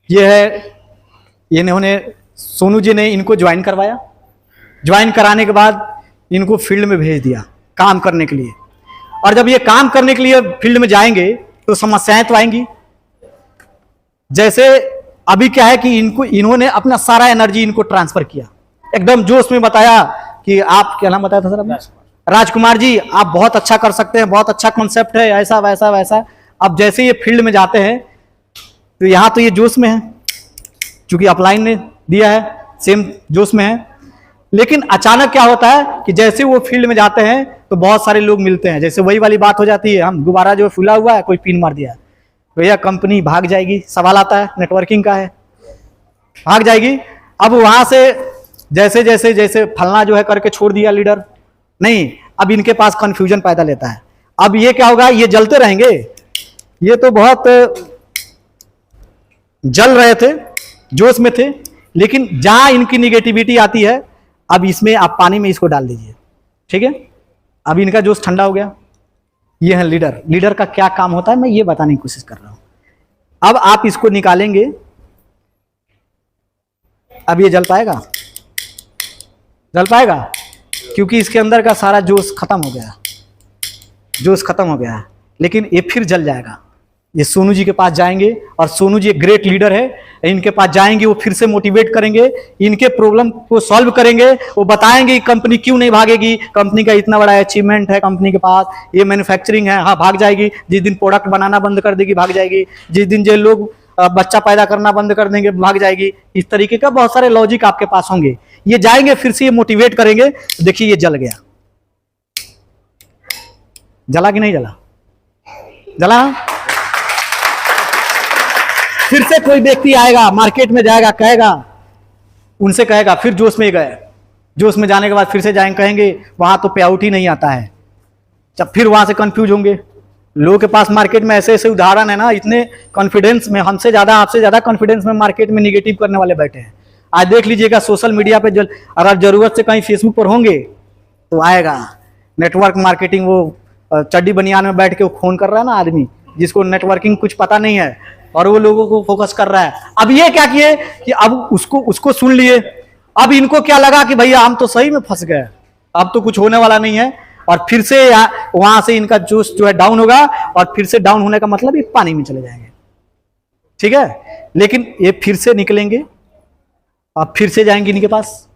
ये है, इन्होंने सोनू जी ने इनको ज्वाइन करवाया। ज्वाइन कराने के बाद इनको फील्ड में भेज दिया काम करने के लिए। और जब ये काम करने के लिए फील्ड में जाएंगे तो समस्याएं तो आएंगी। जैसे अभी क्या है कि इन्होंने अपना सारा एनर्जी इनको ट्रांसफर किया, एकदम जोश में बताया कि आप, क्या नाम बताया था सर आपने? राजकुमार जी, आप बहुत अच्छा कर सकते हैं, बहुत अच्छा कॉन्सेप्ट है, ऐसा वैसा वैसा। अब जैसे ये फील्ड में जाते हैं तो यहाँ तो ये जोश में है, क्योंकि अपलाइन ने दिया है, सेम जोश में है। लेकिन अचानक क्या होता है कि जैसे वो फील्ड में जाते हैं तो बहुत सारे लोग मिलते हैं, जैसे वही वाली बात हो जाती है, हम दोबारा जो फूला हुआ है कोई पिन मार दिया, भैया कंपनी भाग जाएगी। सवाल आता है, नेटवर्किंग का है, भाग जाएगी। अब वहां से जैसे जैसे जैसे फलना जो है करके छोड़ दिया लीडर, नहीं, अब इनके पास कंफ्यूजन पैदा लेता है। अब ये क्या होगा, ये जलते रहेंगे। ये तो बहुत जल रहे थे, जोश में थे, लेकिन जहां इनकी निगेटिविटी आती है, अब इसमें आप पानी में इसको डाल दीजिए, ठीक है। अब इनका जोश ठंडा हो गया। ये है लीडर। लीडर का क्या काम होता है मैं ये बताने की कोशिश कर रहा हूं। अब आप इसको निकालेंगे, अब ये जल पाएगा? जल पाएगा? क्योंकि इसके अंदर का सारा जोश खत्म हो गया, जोश खत्म हो गया है। लेकिन ये फिर जल जाएगा। ये सोनू जी के पास जाएंगे, और सोनू जी एक ग्रेट लीडर है, इनके पास जाएंगे, वो फिर से मोटिवेट करेंगे, इनके प्रॉब्लम को सॉल्व करेंगे, वो बताएंगे कंपनी क्यों नहीं भागेगी, कंपनी का इतना बड़ा अचीवमेंट है कंपनी के पास, ये मैन्युफैक्चरिंग है, हाँ भाग जाएगी। जिस दिन प्रोडक्ट बनाना बंद कर देगी भाग जाएगी, जिस दिन जो लोग बच्चा पैदा करना बंद कर देंगे भाग जाएगी। इस तरीके का बहुत सारे लॉजिक आपके पास होंगे। ये जाएंगे, फिर से ये मोटिवेट करेंगे। देखिए ये जल गया। जला कि नहीं जला? जला। फिर से कोई व्यक्ति आएगा, मार्केट में जाएगा, कहेगा, उनसे कहेगा, फिर जोश में गए, जोश में जाने के बाद फिर से जाएंगे, कहेंगे वहां तो पे आउट ही नहीं आता है। जब फिर वहां से कंफ्यूज होंगे। लोगों के पास मार्केट में ऐसे ऐसे उदाहरण है ना, इतने कॉन्फिडेंस में, हमसे ज्यादा आपसे ज्यादा कॉन्फिडेंस में मार्केट में निगेटिव करने वाले बैठे हैं। आज देख लीजिएगा सोशल मीडिया पे, अगर जरूरत से कहीं फेसबुक पर होंगे तो आएगा नेटवर्क मार्केटिंग, वो चड्डी बनियान में बैठ के वो फोन कर रहा है ना आदमी, जिसको नेटवर्किंग कुछ पता नहीं है, और वो लोगों को फोकस कर रहा है। अब ये क्या किए कि अब उसको सुन लिए। अब इनको क्या लगा कि भैया हम तो सही में फंस गए, अब तो कुछ होने वाला नहीं है, और फिर से वहां से इनका जोश जो है डाउन होगा, और फिर से डाउन होने का मतलब ये पानी में चले जाएंगे, ठीक है। लेकिन ये फिर से निकलेंगे, और फिर से जाएंगे इनके पास,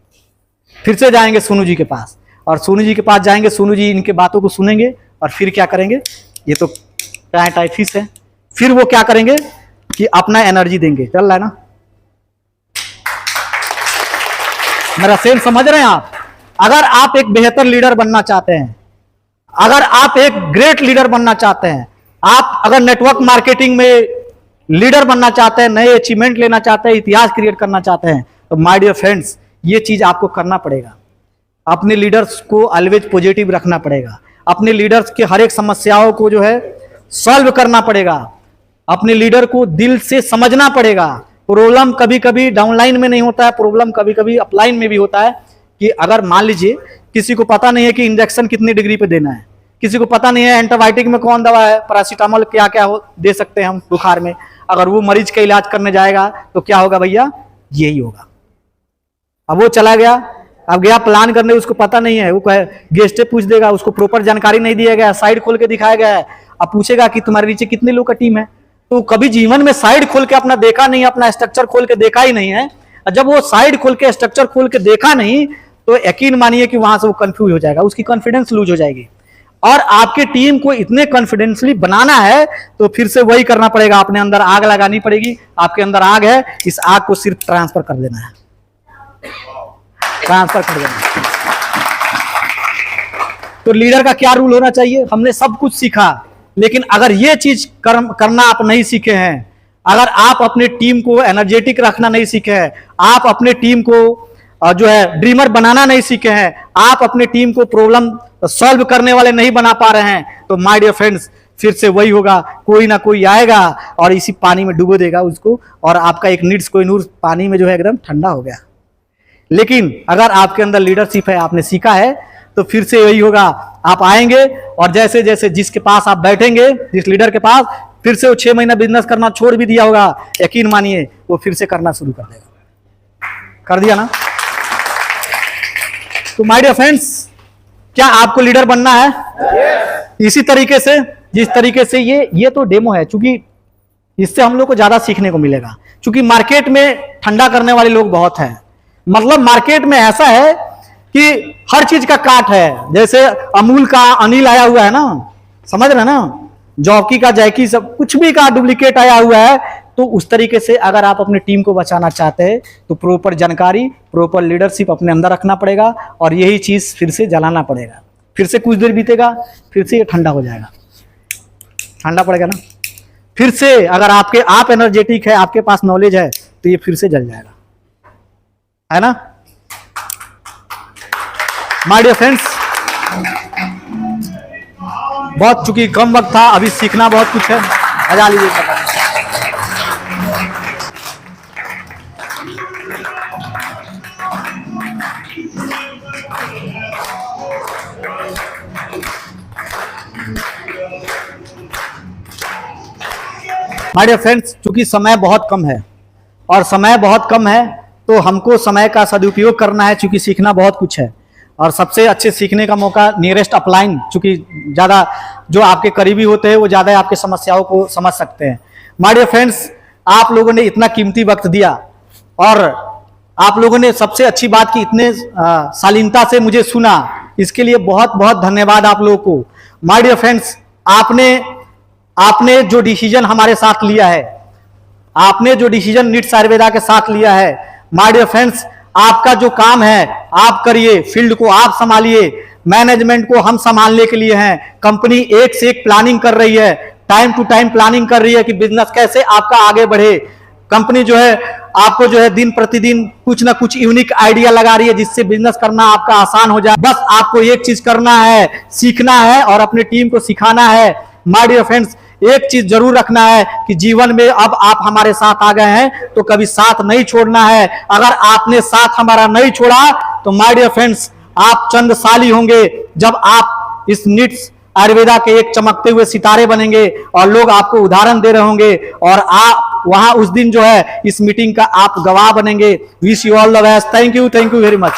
फिर से जाएंगे सोनू जी के पास, और सोनू जी के पास जाएंगे, सोनू जी इनके बातों को सुनेंगे, और फिर क्या करेंगे, ये तो टाइफिस है, फिर वो क्या करेंगे कि अपना एनर्जी देंगे। चल रहा है ना मेरा सेम, समझ रहे हैं आप? अगर आप एक बेहतर लीडर बनना चाहते हैं, अगर आप एक ग्रेट लीडर बनना चाहते हैं, आप अगर नेटवर्क मार्केटिंग में लीडर बनना चाहते हैं, नए अचीवमेंट लेना चाहते हैं, इतिहास क्रिएट करना चाहते हैं, तो माय डियर फ्रेंड्स, ये चीज आपको करना पड़ेगा। अपने लीडर्स को ऑलवेज पॉजिटिव रखना पड़ेगा, अपने लीडर्स के हर एक समस्याओं को जो है सॉल्व करना पड़ेगा, अपने लीडर को दिल से समझना पड़ेगा। प्रॉब्लम कभी कभी डाउनलाइन में नहीं होता है, प्रॉब्लम कभी कभी अपलाइन में भी होता है। कि अगर मान लीजिए किसी को पता नहीं है कि इंजेक्शन कितनी डिग्री पे देना है, किसी को पता नहीं है एंटीबायोटिक में कौन दवा है, पैरासीटामोल क्या क्या दे सकते हैं हम बुखार में, अगर वो मरीज का इलाज करने जाएगा तो क्या होगा भैया, यही होगा। अब वो चला गया, अब गया प्लान करने, उसको पता नहीं है, वो गेस्ट पूछ देगा, उसको प्रॉपर जानकारी नहीं दिया गया, साइड खोल के दिखाया गया है। अब पूछेगा कि तुम्हारे नीचे कितने लोग का टीम है, तो कभी जीवन में साइड खोल के अपना देखा नहीं, अपना स्ट्रक्चर खोल के देखा ही नहीं है। जब वो साइड खोल के स्ट्रक्चर खोल के देखा नहीं, तो यकीन मानिए कि वहां से वो कंफ्यूज हो जाएगा, उसकी कॉन्फिडेंस लूज हो जाएगी। और आपके टीम को इतने कॉन्फिडेंसली बनाना है तो फिर से वही करना पड़ेगा, अपने अंदर आग लगानी पड़ेगी। आपके अंदर आग है, इस आग को सिर्फ ट्रांसफर कर देना है, ट्रांसफर कर देना। तो लीडर का क्या रूल होना चाहिए, हमने सब कुछ सीखा, लेकिन अगर ये चीज करना आप नहीं सीखे हैं, अगर आप अपने टीम को एनर्जेटिक रखना नहीं सीखे हैं, आप अपने टीम को जो है ड्रीमर बनाना नहीं सीखे हैं, आप अपने टीम को प्रॉब्लम सॉल्व करने वाले नहीं बना पा रहे हैं, तो माय डियर फ्रेंड्स फिर से वही होगा, कोई ना कोई आएगा और इसी पानी में डुबो देगा उसको, और आपका एक नीड्स कोई नूर पानी में जो है एकदम ठंडा हो गया। लेकिन अगर आपके अंदर लीडरशिप है, आपने सीखा है, तो फिर से यही होगा, आप आएंगे और जैसे जैसे जिसके पास आप बैठेंगे, जिस लीडर के पास, फिर से वो 6 महीना बिजनेस करना छोड़ भी दिया होगा, यकीन मानिए वो फिर से करना शुरू कर देगा। कर दिया ना? तो माय डियर फ्रेंड्स, क्या आपको लीडर बनना है? इसी तरीके से, जिस तरीके से ये तो डेमो है, क्योंकि इससे हम लोग को ज्यादा सीखने को मिलेगा। क्योंकि मार्केट में ठंडा करने वाले लोग बहुत हैं। मतलब मार्केट में ऐसा है कि हर चीज का काट है। जैसे अमूल का अनिल आया हुआ है ना, समझ रहे ना, जॉकी का जैकी, सब कुछ भी का डुप्लीकेट आया हुआ है। तो उस तरीके से अगर आप अपनी टीम को बचाना चाहते हैं तो प्रॉपर जानकारी, प्रॉपर लीडरशिप अपने अंदर रखना पड़ेगा और यही चीज फिर से जलाना पड़ेगा। फिर से कुछ देर बीतेगा, फिर से ये ठंडा हो जाएगा, ठंडा पड़ेगा ना, फिर से अगर आप एनर्जेटिक है, आपके पास नॉलेज है, तो ये फिर से जल जाएगा, है ना? माय डियर फ्रेंड्स, बहुत चूंकि कम वक्त था, अभी सीखना बहुत कुछ है। मजा लीजिए। माय डियर फ्रेंड्स, चूंकि समय बहुत कम है और समय बहुत कम है तो हमको समय का सदुपयोग करना है, चूंकि सीखना बहुत कुछ है। और सबसे अच्छे सीखने का मौका नियरेस्ट अपलाइन, चूंकि ज़्यादा जो आपके करीबी होते हैं वो ज़्यादा आपके समस्याओं को समझ सकते हैं। माय डियर फ्रेंड्स, आप लोगों ने इतना कीमती वक्त दिया और आप लोगों ने सबसे अच्छी बात की इतने शालीनता से मुझे सुना, इसके लिए बहुत बहुत धन्यवाद आप लोगों को। माय डियर फ्रेंड्स, आपने जो डिसीजन हमारे साथ लिया है, आपने जो डिसीजन निट्स आयुर्वेदा के साथ लिया है, माय डियर फ्रेंड्स, आपका जो काम है आप करिए, फील्ड को आप संभालिए, मैनेजमेंट को हम संभालने के लिए हैं। कंपनी एक से एक प्लानिंग कर रही है, टाइम टू टाइम प्लानिंग कर रही है कि बिजनेस कैसे आपका आगे बढ़े। कंपनी जो है आपको जो है दिन प्रतिदिन कुछ ना कुछ यूनिक आइडिया लगा रही है जिससे बिजनेस करना आपका आसान हो जाए। बस आपको एक चीज करना है, सीखना है और अपनी टीम को सिखाना है। माय डियर फ्रेंड्स, एक चीज जरूर रखना है कि जीवन में अब आप हमारे साथ आ गए हैं तो कभी साथ नहीं छोड़ना है। अगर आपने साथ हमारा नहीं छोड़ा तो माय डियर फ्रेंड्स, आप चंद्रशाली होंगे जब आप इस निट्स आयुर्वेदा के एक चमकते हुए सितारे बनेंगे और लोग आपको उदाहरण दे रहे होंगे और आप वहां उस दिन जो है इस मीटिंग का आप गवाह बनेंगे। Wish you all the best. Thank you very much.